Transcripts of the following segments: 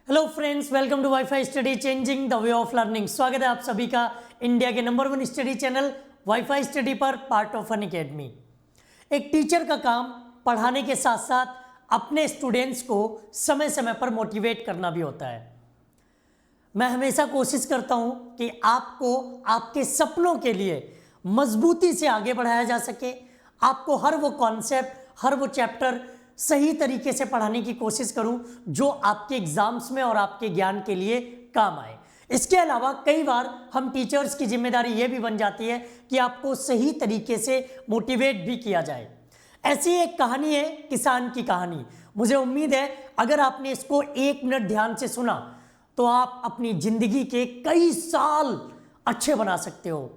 Hello friends, welcome to WiFi study changing the way of learning. स्वागत है आप सभी का इंडिया के number 1 study channel WiFi study पर, पार्ट ऑफ अन अकेडमी। एक टीचर का काम पढ़ाने के साथ साथ अपने स्टूडेंट्स को समय समय पर मोटिवेट करना भी होता है। मैं हमेशा कोशिश करता हूं कि आपको आपके सपनों के लिए मजबूती से आगे बढ़ाया जा सके, आपको हर वो कॉन्सेप्ट, हर वो चैप्टर सही तरीके से पढ़ाने की कोशिश करूं जो आपके एग्जाम्स में और आपके ज्ञान के लिए काम आए। इसके अलावा कई बार हम टीचर्स की जिम्मेदारी ये भी बन जाती है कि आपको सही तरीके से मोटिवेट भी किया जाए। ऐसी एक कहानी है, किसान की कहानी। मुझे उम्मीद है अगर आपने इसको 1 मिनट ध्यान से सुना तो आप अपनी जिंदगी के कई साल अच्छे बना सकते हो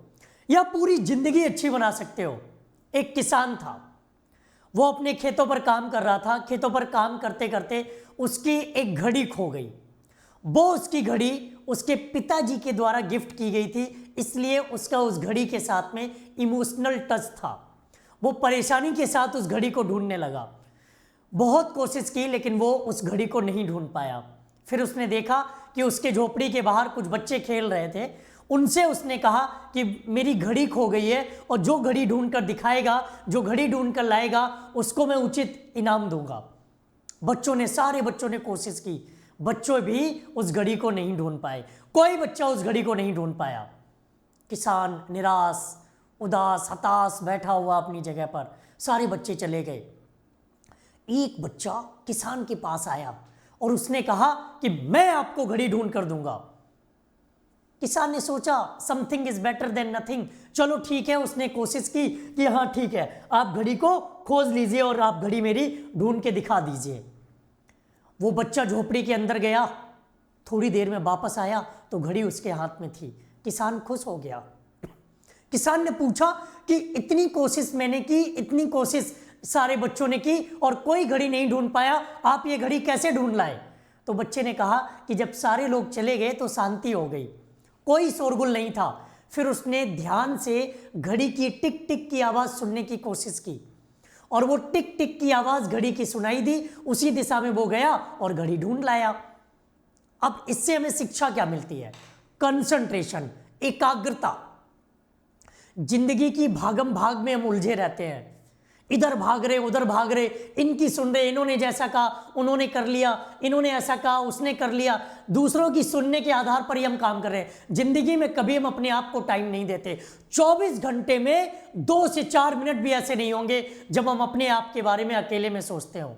या पूरी जिंदगी अच्छी बना सकते हो। एक किसान था, वो अपने खेतों पर काम कर रहा था। खेतों पर काम करते करते उसकी एक घड़ी खो गई। वो उसकी घड़ी उसके पिताजी के द्वारा गिफ्ट की गई थी, इसलिए उसका उस घड़ी के साथ में इमोशनल टच था। वो परेशानी के साथ उस घड़ी को ढूंढने लगा। बहुत कोशिश की लेकिन वो उस घड़ी को नहीं ढूंढ पाया। फिर उसने देखा कि उसके झोपड़ी के बाहर कुछ बच्चे खेल रहे थे। उनसे उसने कहा कि मेरी घड़ी खो गई है और जो घड़ी ढूंढ कर दिखाएगा, जो घड़ी ढूंढ कर लाएगा, उसको मैं उचित इनाम दूंगा। सारे बच्चों ने कोशिश की, बच्चों भी उस घड़ी को नहीं ढूंढ पाए। कोई बच्चा उस घड़ी को नहीं ढूंढ पाया। किसान निराश, उदास, हताश बैठा हुआ अपनी जगह पर। सारे बच्चे चले गए। एक बच्चा किसान के पास आया और उसने कहा कि मैं आपको घड़ी ढूंढ कर दूंगा। किसान ने सोचा something is better than nothing. चलो ठीक है, उसने कोशिश की कि हाँ ठीक है, आप घड़ी को खोज लीजिए और आप घड़ी मेरी ढूंढ के दिखा दीजिए। वो बच्चा झोपड़ी के अंदर गया, थोड़ी देर में वापस आया तो घड़ी उसके हाथ में थी। किसान खुश हो गया। किसान ने पूछा कि इतनी कोशिश मैंने की, इतनी कोशिश सारे बच्चों ने की और कोई घड़ी नहीं ढूंढ पाया, आप ये घड़ी कैसे ढूंढ लाए? तो बच्चे ने कहा कि जब सारे लोग चले गए तो शांति हो गई, कोई शोरगुल नहीं था। फिर उसने ध्यान से घड़ी की टिक टिक की आवाज सुनने की कोशिश की और वो टिक टिक की आवाज घड़ी की सुनाई दी। उसी दिशा में वो गया और घड़ी ढूंढ लाया। अब इससे हमें शिक्षा क्या मिलती है? कंसंट्रेशन, एकाग्रता। जिंदगी की भागम भाग में हम उलझे रहते हैं, इधर भाग रहे उधर भाग रहे, इनकी सुन रहे, इन्होंने जैसा कहा उन्होंने कर लिया, इन्होंने ऐसा कहा उसने कर लिया। दूसरों की सुनने के आधार पर ही हम काम कर रहे हैं। जिंदगी में कभी हम अपने आप को टाइम नहीं देते। 24 घंटे में 2 से 4 मिनट भी ऐसे नहीं होंगे जब हम अपने आप के बारे में अकेले में सोचते हो,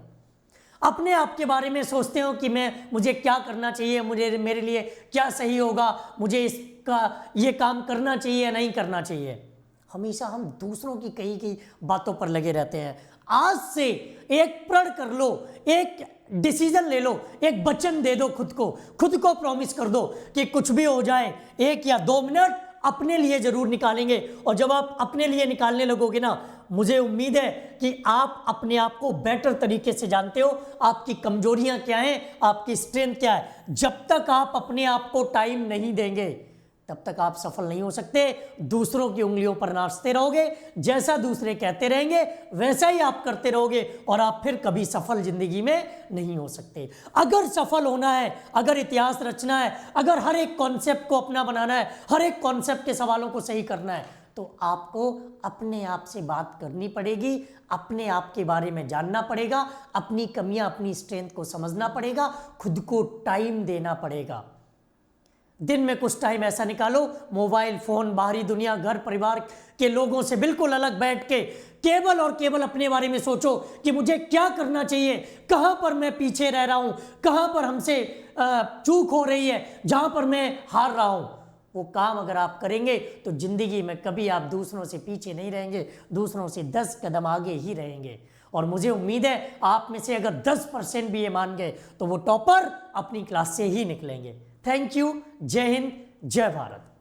अपने आप के बारे में सोचते हो कि मुझे क्या करना चाहिए, मुझे मेरे लिए क्या सही होगा, मुझे इसका ये काम करना चाहिए या नहीं करना चाहिए। हमेशा हम दूसरों की कही गई बातों पर लगे रहते हैं। आज से एक प्रण कर लो, एक डिसीजन ले लो, एक वचन दे दो खुद को प्रॉमिस कर दो कि कुछ भी हो जाए 1 या 2 मिनट अपने लिए जरूर निकालेंगे। और जब आप अपने लिए निकालने लगोगे ना, मुझे उम्मीद है कि आप अपने आप को बेटर तरीके से जानते हो, आपकी कमजोरियां क्या हैं, आपकी स्ट्रेंथ क्या है। जब तक आप अपने आप को टाइम नहीं देंगे तब तक आप सफल नहीं हो सकते। दूसरों की उंगलियों पर नाचते रहोगे, जैसा दूसरे कहते रहेंगे वैसा ही आप करते रहोगे और आप फिर कभी सफल जिंदगी में नहीं हो सकते। अगर सफल होना है, अगर इतिहास रचना है, अगर हर एक कॉन्सेप्ट को अपना बनाना है, हर एक कॉन्सेप्ट के सवालों को सही करना है, तो आपको अपने आप से बात करनी पड़ेगी, अपने आप के बारे में जानना पड़ेगा, अपनी कमियां, अपनी स्ट्रेंथ को समझना पड़ेगा, खुद को टाइम देना पड़ेगा। दिन में कुछ टाइम ऐसा निकालो, मोबाइल फोन, बाहरी दुनिया, घर परिवार के लोगों से बिल्कुल अलग बैठ के केवल और केवल अपने बारे में सोचो कि मुझे क्या करना चाहिए, कहां पर मैं पीछे रह रहा हूं, कहां पर हमसे चूक हो रही है, जहां पर मैं हार रहा हूं। वो काम अगर आप करेंगे तो जिंदगी में कभी आप दूसरों से पीछे नहीं रहेंगे, दूसरों से 10 कदम आगे ही रहेंगे। और मुझे उम्मीद है आप में से अगर 10% भी ये मान गए तो वो टॉपर अपनी क्लास से ही निकलेंगे। Thank you. जय हिंद, जय भारत।